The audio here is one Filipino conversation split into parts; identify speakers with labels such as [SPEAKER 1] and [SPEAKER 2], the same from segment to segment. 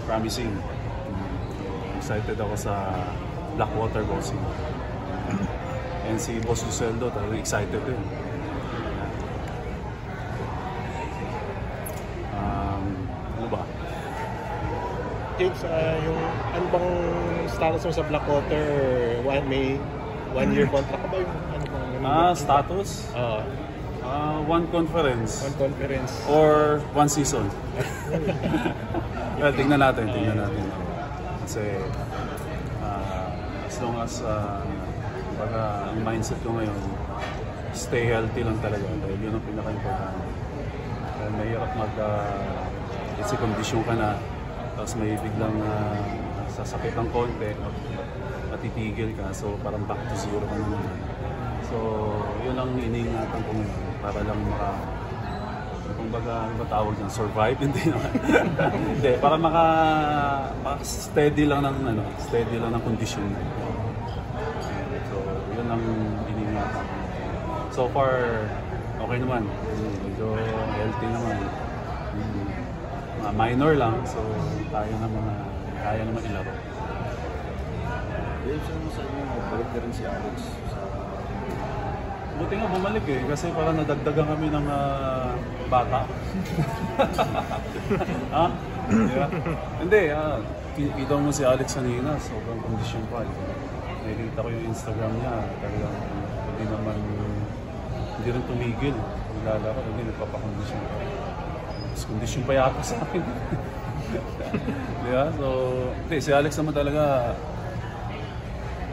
[SPEAKER 1] promising. Excited ako sa Blackwater boxing. And si Boss Luceldo talagang excited din. Ano ba?
[SPEAKER 2] James, yung ano bang status mo sa Blackwater? May 1-year contract ka ba? Yung, ano bang,
[SPEAKER 1] status? One conference.
[SPEAKER 2] One conference.
[SPEAKER 1] Or one season. Well, tingnan natin. Kasi as long as ang mindset ko ngayon, stay healthy lang talaga. Dahil yun ang pinaka-importante. Dahil mahirap kasi kondisyon ka na, tapos may biglang sasakit ng konti, matitigil ka, so parang back to zero ka naman. So, yun ang iniingatan ko ngayon, para lang kumbaga, ano ba tawag dyan? Survive? Hindi naman. Hindi, para steady lang ng kondisyon. So, yun ang iniingatan ko. So far, okay naman. Medyo healthy naman. Minor lang, so kaya naman ilaro.
[SPEAKER 3] James, ano sa inyo, balik na rin si Alex?
[SPEAKER 1] Buti nga bumalik kasi parang nadagdagan kami ng bata. Ha? Yeah. Hindi, kita mo si Alex kanina, sobrang kondisyon pa. Nakikita ko yung Instagram niya, talagang hindi rin tumigil. Naglalaro, hindi nagpapakondisyon pa. Mas kondisyon pa yata sa akin. Diba? So, si Alex naman talaga,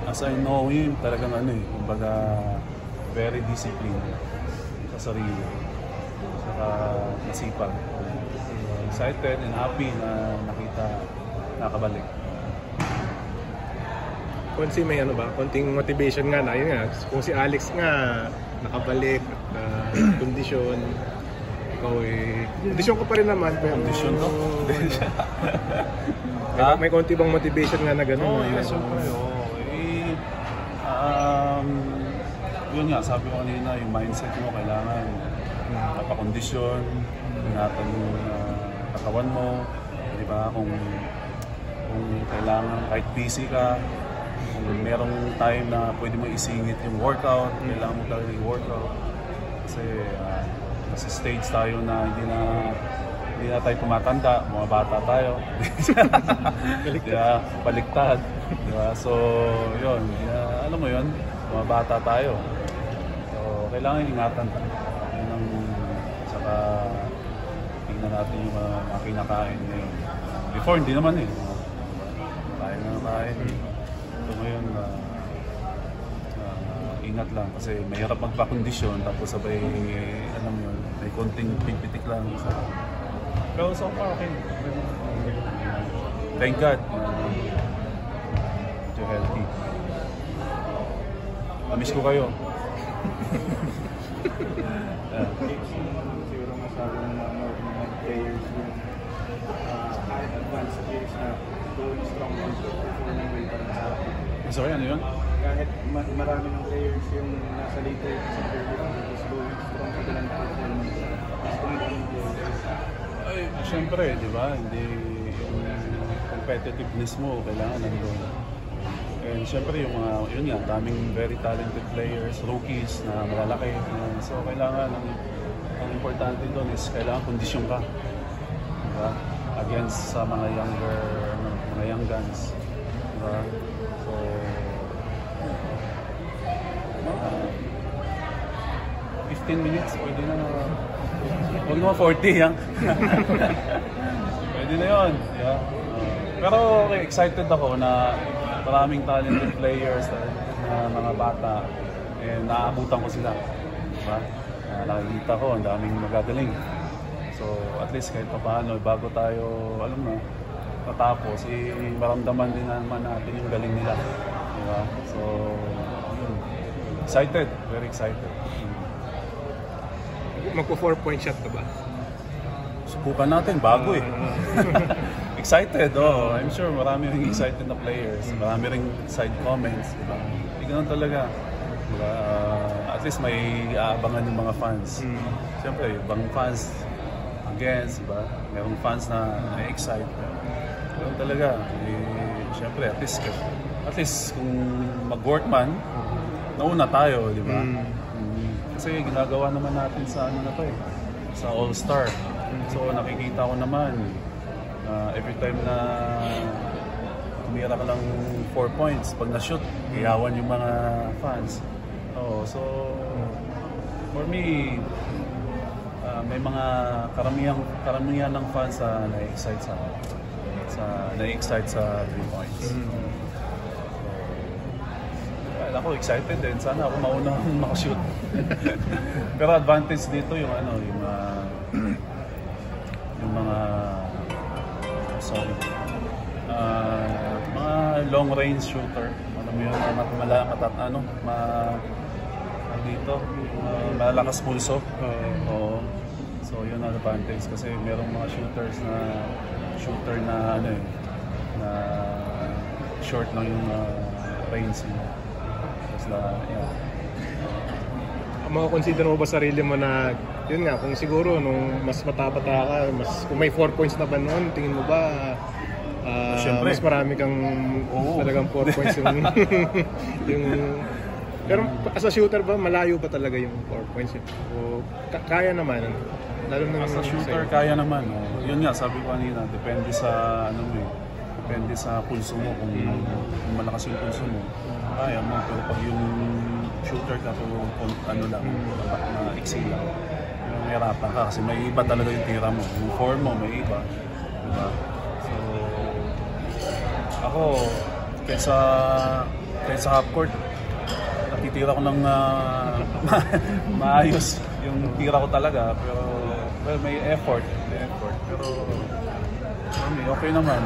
[SPEAKER 1] as I know him, talagang kumbaga, very disciplined sa sarili. Saka masipag. Excited and happy na nakabalik.
[SPEAKER 2] Konsi may konting motivation nga na, yun nga, kung si Alex nga nakabalik, kondisyon, ikaw kondisyon ko pa rin naman.
[SPEAKER 1] Kondisyon ko?
[SPEAKER 2] May konti bang motivation nga na gano'n?
[SPEAKER 1] Yes, syempre. Yun nga, sabi ko kanina, yung mindset mo kailangan napakondisyon, ingatan mo katawan mo, di ba? Kung kailangan, kahit busy ka, kung merong time na pwede mo isingit yung workout, kailangan mo talaga yung workout. Kasi nasa stage tayo na hindi na tayo tumatanda, mga bata tayo. Baliktad. Diba? So, yun. Alam mo yun, mga bata tayo. So, kailangan ingatan tayo. Saka, tingnan natin yung mga kinakain ngayon. Before, hindi naman kain na kain. So, ngayon, ingat lang kasi mahirap magpakondisyon tapos sabay, alam mo yun, may konting pipitik lang. Pero so far, okay. Thank God. Medyo healthy. Namiss ko kayo.
[SPEAKER 3] Siguro masyadong mga players yung advanced players na going strong on performing well para sa atin.
[SPEAKER 1] Sorry, ano yun?
[SPEAKER 3] Kahit marami ng players yung nasa later sa career is going strong sa kanilang performance.
[SPEAKER 1] Ay, siyempre, di ba? Hindi yung competitiveness mo, kailangan nandun. And siyempre, yun nga, daming very talented players, rookies na malalaki. So, kailangan, ang importante doon is kailangan kondisyon ka. Diba? Against sa mga young guns. Diba? So, 15 minutes, pwede na. Huwag naman 40, yan. Pwede na yun. Yeah. Pero okay, excited ako na maraming talented players na mga bata, naaabutan ko sila. Diba? Nakikita ko, ang daming magagaling. So, at least kahit paano, bago tayo, alam mo, matapos, maramdaman din naman natin yung galing nila. Diba? So, excited. Very excited.
[SPEAKER 2] Magpo 4-point shot ka ba?
[SPEAKER 1] Subukan natin, bago Excited, I'm sure marami ring excited na players. Marami ring side comments, diba? Hindi ganun talaga. Diba? At least may aabangan yung mga fans. Siyempre, ibang fans against, diba? Merong fans na na-excite. Ganun talaga. Siyempre, at least kung mag-work man, nauna tayo, di ba? Kasi ginagawa naman natin sa ano na to sa All-Star. So nakikita ko naman, every time na tumira ka lang 4 points, pag na-shoot, iyawan yung mga fans. So for me, may mga karamihan ng fans na-excite sa 3 points. Ako excited din. Sana ako mauna makashoot. Pero advantage dito yung yung mga mga long range shooter. Alam mo yun, malalakas pulso. So yun ang advantage kasi merong mga shooter na short lang yung range niya.
[SPEAKER 2] Consider mo ba sarili mo na yun nga, kung siguro nung mas matapata ka, kung may 4 points na ba noon, tingin mo ba mas marami kang talagang 4 points yung pero as a shooter ba, malayo ba talaga yung 4 points yun? O kaya naman, lalo na
[SPEAKER 1] as a shooter kaya naman. Yun nga, sabi ko kanina, depende sa pulso mo, kung malakas yung pulso mo, kaya mo. Pero pag yung shooter ka, na iksi lang, may hirapan ka kasi may iba talaga yung tira mo. Yung form mo, may iba. Diba? So, ako, kaysa half court, nakitira ko ng maayos yung tira ko talaga. Pero may effort. Pero okay naman.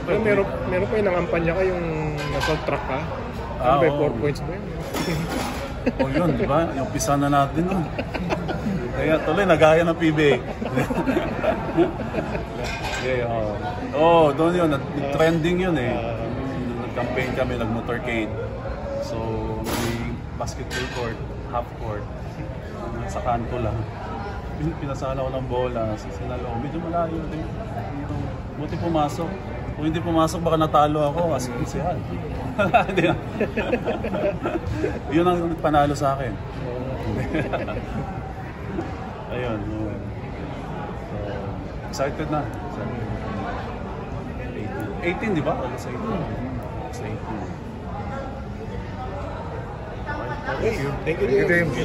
[SPEAKER 2] Pero meron pa yung nangampanya ka yung nasa track ka? Ano ba, 4 points ba yun?
[SPEAKER 1] Yun, di ba? Yung pisa na natin nun. Kaya tuloy, nagaya ng PBA. Doon yun. Trending yun eh. Nag-campaign kami, nag-motorcade. So, may basketball court, half court. Sa kanto lang. Pinasala ko ng bola. Sinalo ko. Medyo malayo din. Buti pumasok. Kung hindi pumasok, baka natalo ako kasi sihan. Hindi na. Yun ang panalo sa akin. Ayun. So, excited na. 18, di ba? Alas 18.
[SPEAKER 2] Thank you, James.